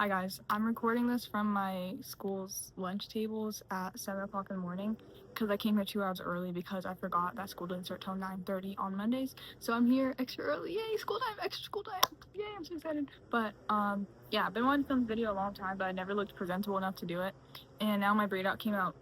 Hi guys, I'm recording this from my school's lunch tables at 7 o'clock in the morning because I came here 2 hours early because I forgot that school didn't start till 9:30 on Mondays. So I'm here extra early. Yay, school time, extra school time. Yay, I'm so excited. But yeah, I've been wanting to film the video a long time, but I never looked presentable enough to do it. And now my braid out came out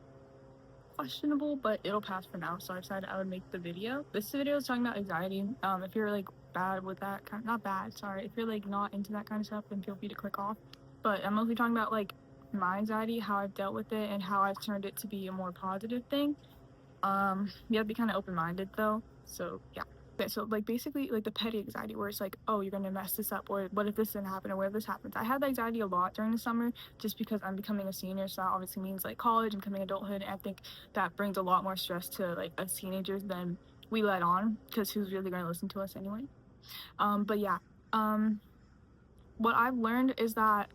questionable, but it'll pass for now. So I decided I would make the video. This video is talking about anxiety. If you're like bad with that kind, not bad, sorry. If you're like not into that kind of stuff, then feel free to click off. But I'm mostly talking about like my anxiety, how I've dealt with it, and how I've turned it to be a more positive thing. You have to be kind of open-minded though. So yeah. Okay, so like basically like the petty anxiety where it's like, oh, you're gonna mess this up, or what if this didn't happen, or what if this happens. I had that anxiety a lot during the summer just because I'm becoming a senior, so that obviously means like college and becoming adulthood, and I think that brings a lot more stress to like us teenagers than we let on, because who's really gonna listen to us anyway. But yeah, what I've learned is that,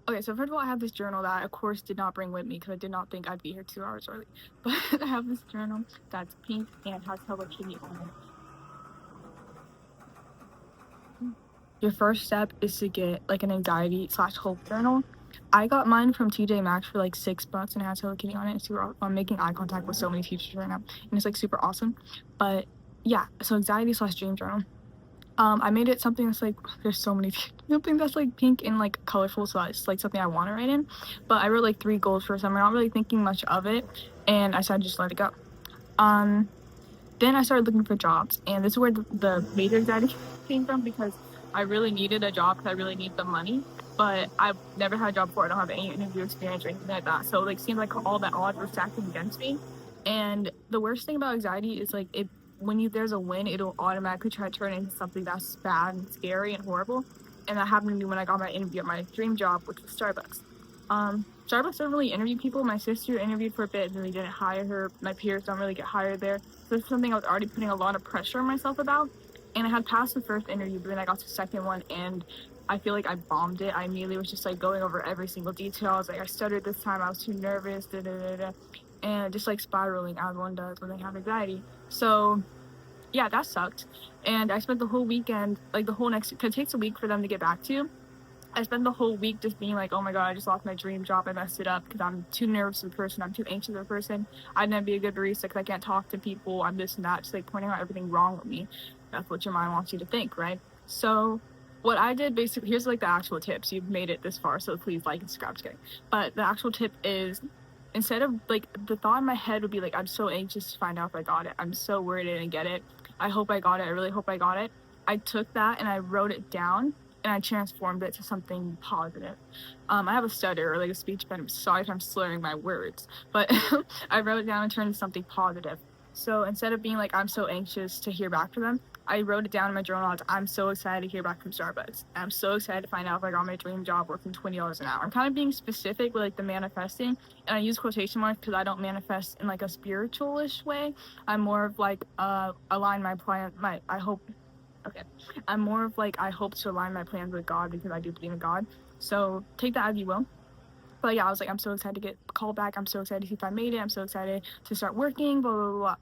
okay, so first of all, I have this journal that I, of course, did not bring with me because I did not think I'd be here 2 hours early. But I have this journal that's pink and has Hello Kitty on it. Your first step is to get like an anxiety/hope journal. I got mine from TJ Maxx for like $6 and it has Hello Kitty on it. It's super, I'm making eye contact with so many teachers right now, and it's like super awesome. But yeah, so anxiety/dream journal. I made it something that's like, there's so many something that's like pink and like colorful, so it's like something I want to write in. But I wrote like 3 goals for summer, not really thinking much of it, and I decided to just let it go. Then I started looking for jobs, and this is where the major anxiety came from, because I really needed a job because I really need the money, but I've never had a job before. I don't have any interview experience or anything like that, so like seemed like all the odds were stacked against me. And the worst thing about anxiety is like when there's a win, it'll automatically try to turn into something that's bad and scary and horrible. And that happened to me when I got my interview at my dream job, which was Starbucks. Starbucks don't really interview people. My sister interviewed for a bit and they didn't hire her. My peers don't really get hired there. So it's something I was already putting a lot of pressure on myself about. And I had passed the first interview, but then I got to the second one and I feel like I bombed it. I immediately was just like going over every single detail. I was like, I stuttered this time, I was too nervous, and just like spiraling as one does when they have anxiety. So yeah, that sucked. And I spent the whole weekend, like the whole next, because it takes a week for them to get back to you. I spent the whole week just being like, oh my god, I just lost my dream job. I messed it up because I'm too nervous of a person. I'm too anxious of a person. I'd never be a good barista because I can't talk to people. I'm this and that. Just like pointing out everything wrong with me. That's what your mind wants you to think, right? So what I did basically, here's like the actual tips. You've made it this far, so please like and subscribe. Just kidding. But the actual tip is, instead of like, the thought in my head would be like, I'm so anxious to find out if I got it. I'm so worried I didn't get it. I hope I got it. I really hope I got it. I took that and I wrote it down and I transformed it to something positive. I have a stutter or like a speech impediment. Sorry if I'm slurring my words, but I wrote it down and turned it to something positive. So instead of being like, I'm so anxious to hear back from them, I wrote it down in my journal as, I'm so excited to hear back from Starbucks. I'm so excited to find out if I got my dream job working $20 an hour. I'm kind of being specific with like the manifesting, and I use quotation marks because I don't manifest in like a spiritualish way. I'm more of like align my plan, I hope. Okay. I'm more of like, I hope to align my plans with God because I do believe in God. So take that as you will. But yeah, I was like, I'm so excited to get called back. I'm so excited to see if I made it. I'm so excited to start working, blah, blah, blah, blah.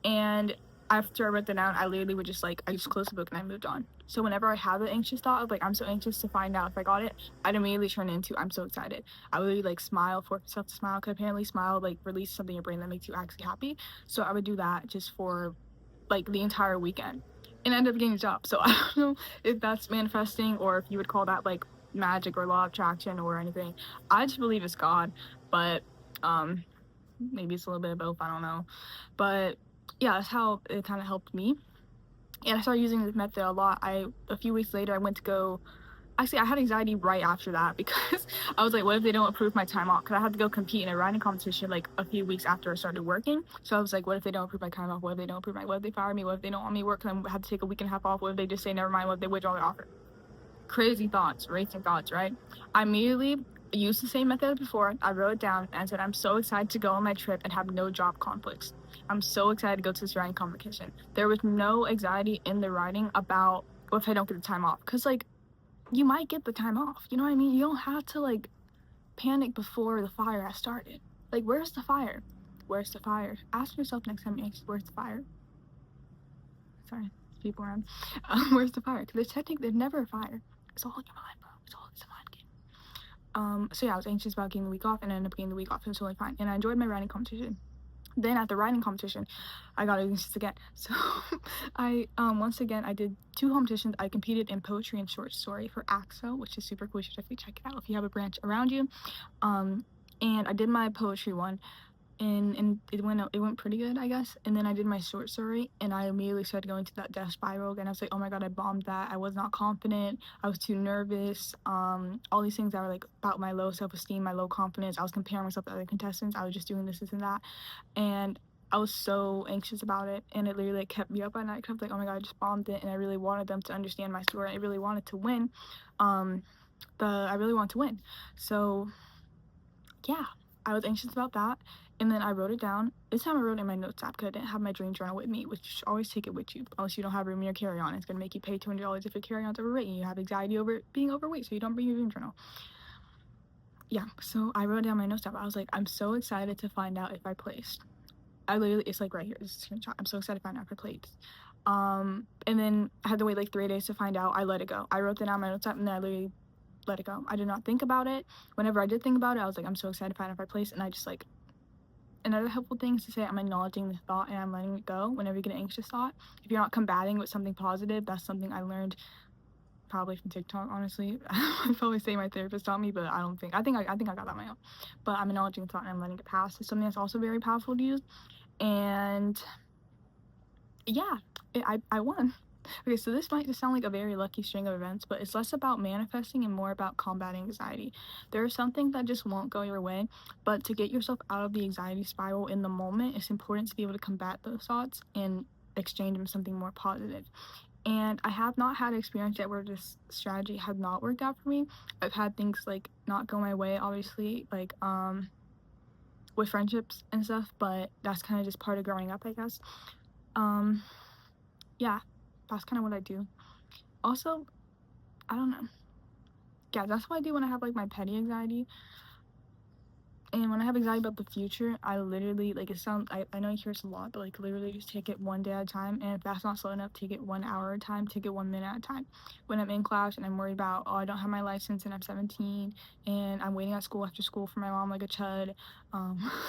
And after I wrote that down, I literally would just like, I just closed the book and I moved on. So whenever I have the anxious thought of like, I'm so anxious to find out if I got it, I'd immediately turn into, I'm so excited. I would really like smile, force myself to smile, because apparently smile like release something in your brain that makes you actually happy. So I would do that just for like the entire weekend and end up getting a job. So I don't know if that's manifesting or if you would call that like magic or law of attraction or anything. I just believe it's God, but maybe it's a little bit of both, I don't know. But yeah, that's how it kind of helped me. And I started using this method a lot. A few weeks later, I went to go, actually I had anxiety right after that because I was like, what if they don't approve my time off? Because I had to go compete in a writing competition like a few weeks after I started working. So I was like, what if they don't approve my time off? What if they don't approve what if they fire me? What if they don't want me to work? Because I had to take a week and a half off. What if they just say never mind? What if they withdraw the offer? Crazy thoughts, racing thoughts, right? I immediately used the same method as before. I wrote it down and said, I'm so excited to go on my trip and have no job conflicts. I'm so excited to go to this writing competition. There was no anxiety in the writing about what if I don't get the time off, because like, you might get the time off, you know what I mean? You don't have to like panic before the fire has started. Like, where's the fire? Where's the fire? Ask yourself next time you're anxious, where's the fire? Sorry, people around. Where's the fire? Because there's never a fire. It's all in your mind, bro. It's a mind game. So yeah, I was anxious about getting the week off, and I ended up getting the week off, and it was totally fine. And I enjoyed my writing competition. Then at the writing competition, I got anxious again. So I once again I did 2 competitions. I competed in poetry and short story for AXO, which is super cool. You should definitely check it out if you have a branch around you. And I did my poetry one, and it went pretty good, I guess. And then I did my short story, and I immediately started going to that death spiral again. I was like, oh my god, I bombed that. I was not confident. I was too nervous. All these things that were like about my low self-esteem, my low confidence. I was comparing myself to other contestants. I was just doing this and that, and I was so anxious about it, and it literally like, kept me up at night. Cause I was like, oh my god, I just bombed it, and I really wanted them to understand my story. I really wanted to win. I really wanted to win. So yeah, I was anxious about that. And then I wrote it down. This time I wrote it in my notes app because I didn't have my dream journal with me, which you should always take it with you, unless you don't have room in your carry-on. It's gonna make you pay $200 if your carry-on's overweight and you have anxiety over it being overweight, so you don't bring your dream journal. Yeah, so I wrote down my notes app. I was like, I'm so excited to find out if I placed. I literally, it's like right here, this is a screenshot. I'm so excited to find out if I placed. And then I had to wait like 3 days to find out. I let it go. I wrote that down in my notes app, and then I literally let it go. I did not think about it. Whenever I did think about it, I was like, I'm so excited to find out if I placed, and I just like, another helpful thing is to say I'm acknowledging the thought and I'm letting it go whenever you get an anxious thought. If you're not combating with something positive, that's something I learned probably from TikTok, honestly. I'd probably say my therapist taught me, but I think I got that on my own. But I'm acknowledging the thought and I'm letting it pass. It's something that's also very powerful to use. And yeah, I won. Okay, so this might just sound like a very lucky string of events, but it's less about manifesting and more about combating anxiety. There are some things that just won't go your way, but to get yourself out of the anxiety spiral in the moment, it's important to be able to combat those thoughts and exchange them with something more positive. And I have not had experience yet where this strategy has not worked out for me. I've had things like not go my way, obviously, like with friendships and stuff, but that's kind of just part of growing up, I guess. Yeah, that's kind of what I do. Also, I don't know. Yeah, that's what I do when I have like my petty anxiety. And when I have anxiety about the future, I literally like I know you hear this a lot, but like literally just take it one day at a time. And if that's not slow enough, take it 1 hour at a time, take it 1 minute at a time. When I'm in class and I'm worried about, oh, I don't have my license and I'm 17 and I'm waiting at school after school for my mom like a chud,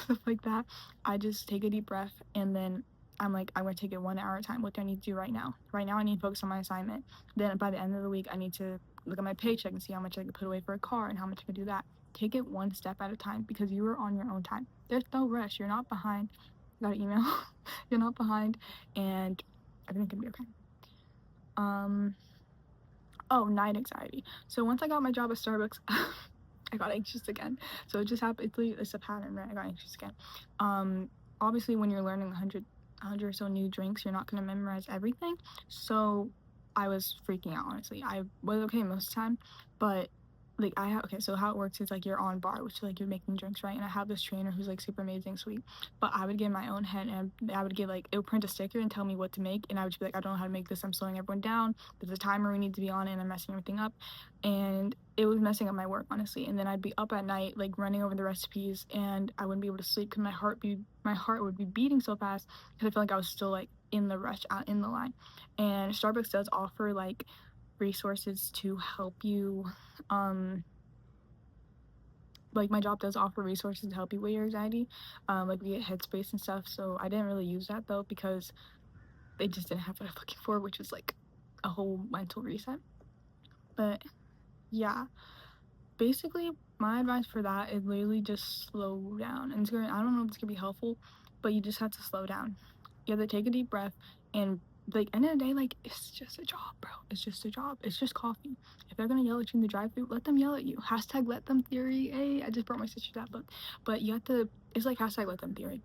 stuff like that, I just take a deep breath and then I'm like, I'm gonna take it 1 hour at a time. What do I need to do right now? Right now I need to focus on my assignment. Then by the end of the week I need to look at my paycheck and see how much I can put away for a car and how much I can do that. Take it one step at a time because you are on your own time. There's no rush. You're not behind. Got an email. You're not behind, and everything can be okay. Oh, night anxiety. So once I got my job at Starbucks, I got anxious again. So it just happened. It's a pattern, right? I got anxious again. Obviously, when you're learning 100 or so new drinks, you're not gonna memorize everything. So I was freaking out. Honestly, I was okay most of the time, but like so how it works is like you're on bar, which is like you're making drinks, right? And I have this trainer who's like super amazing, sweet. But I would get in my own head and I would get like, it would print a sticker and tell me what to make, and I would just be like, I don't know how to make this. I'm slowing everyone down. There's a timer we need to be on, and I'm messing everything up. And it was messing up my work, honestly. And then I'd be up at night like running over the recipes, and I wouldn't be able to sleep because my heart would be beating so fast because I felt like I was still like in the rush, out in the line. And Starbucks does offer like resources to help you, like my job does offer resources to help you with your anxiety, like we get Headspace and stuff. So I didn't really use that though because they just didn't have what I was looking for, which was like a whole mental reset. But yeah, basically my advice for that is literally just slow down. And I don't know if it's gonna be helpful, but you just have to slow down. You have to take a deep breath, and like end of the day, like it's just a job, bro. It's just a job. It's just coffee. If they're gonna yell at you in the drive-thru, let them yell at you. Hashtag let them theory. Hey, I just brought my sister that book. But you have to, it's like hashtag let them theory.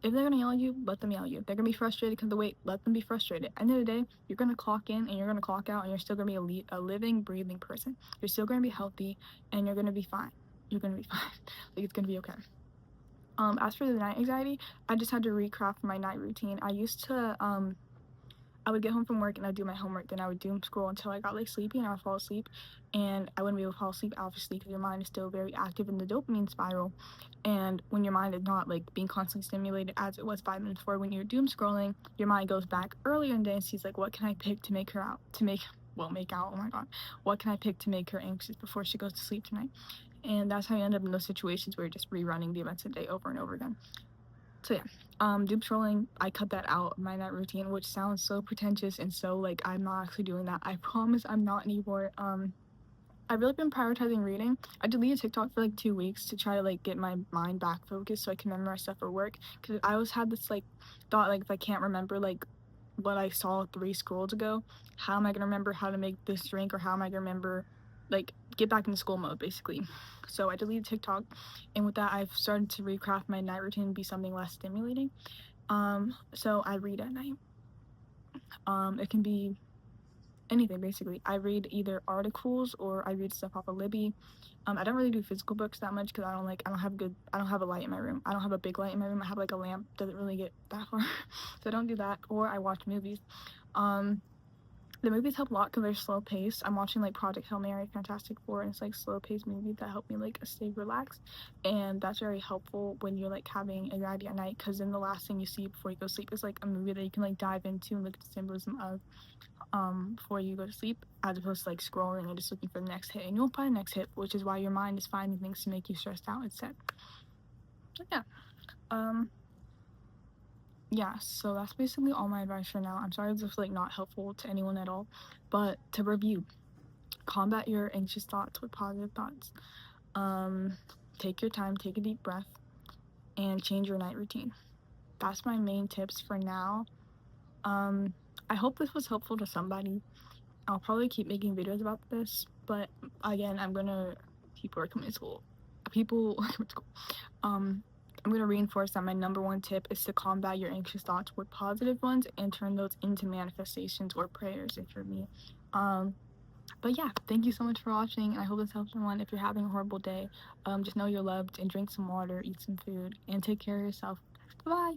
If they're gonna yell at you, let them yell at you. If they're gonna be frustrated because of the wait, let them be frustrated. End of the day, you're gonna clock in and you're gonna clock out, and you're still gonna be a living, breathing person. You're still gonna be healthy, and you're gonna be fine. You're gonna be fine. Like it's gonna be okay. As for the night anxiety, I just had to recraft my night routine. I would get home from work and I'd do my homework, then I would doom scroll until I got like sleepy and I would fall asleep, and I wouldn't be able to fall asleep obviously because your mind is still very active in the dopamine spiral. And when your mind is not like being constantly stimulated as it was 5 minutes before, when you're doom scrolling, your mind goes back earlier in the day and sees like, what can I pick to make her out to make make out, oh my god, what can I pick to make her anxious before she goes to sleep tonight? And that's how you end up in those situations where you're just rerunning the events of the day over and over again. So yeah, doom scrolling, I cut that out of my night routine, which sounds so pretentious and so like I'm not actually doing that. I promise I'm not anymore. I've really been prioritizing reading. I deleted TikTok for like 2 weeks to try to like get my mind back focused so I can memorize stuff for work. Because I always had this like thought, like if I can't remember like what I saw 3 scrolls ago, how am I gonna remember how to make this drink, or how am I gonna remember like get back into school mode basically. So I deleted TikTok, and with that I've started to recraft my night routine to be something less stimulating. So I read at night. It can be anything basically. I read either articles or I read stuff off of Libby. I don't really do physical books that much because I don't have a light in my room. I don't have a big light in my room. I have like a lamp, doesn't really get that far. So I don't do that. Or I watch movies. The movies help a lot because they're slow paced. I'm watching like Project Hail Mary, Fantastic Four, and it's like slow paced movies that help me like stay relaxed, and that's very helpful when you're like having anxiety at night, because then the last thing you see before you go to sleep is like a movie that you can like dive into and look at the symbolism of before you go to sleep, as opposed to like scrolling and just looking for the next hit. And you'll find the next hit, which is why your mind is finding things to make you stressed out instead. So yeah. Yeah, so that's basically all my advice for now. I'm sorry if this is like not helpful to anyone at all, but to review, combat your anxious thoughts with positive thoughts. Take your time, take a deep breath, and change your night routine. That's my main tips for now. I hope this was helpful to somebody. I'll probably keep making videos about this, but again, people are coming to school. People are coming to school. I'm gonna reinforce that my number one tip is to combat your anxious thoughts with positive ones and turn those into manifestations or prayers if you're me. But yeah, thank you so much for watching, and I hope this helps someone. If you're having a horrible day, just know you're loved and drink some water, eat some food, and take care of yourself. Bye.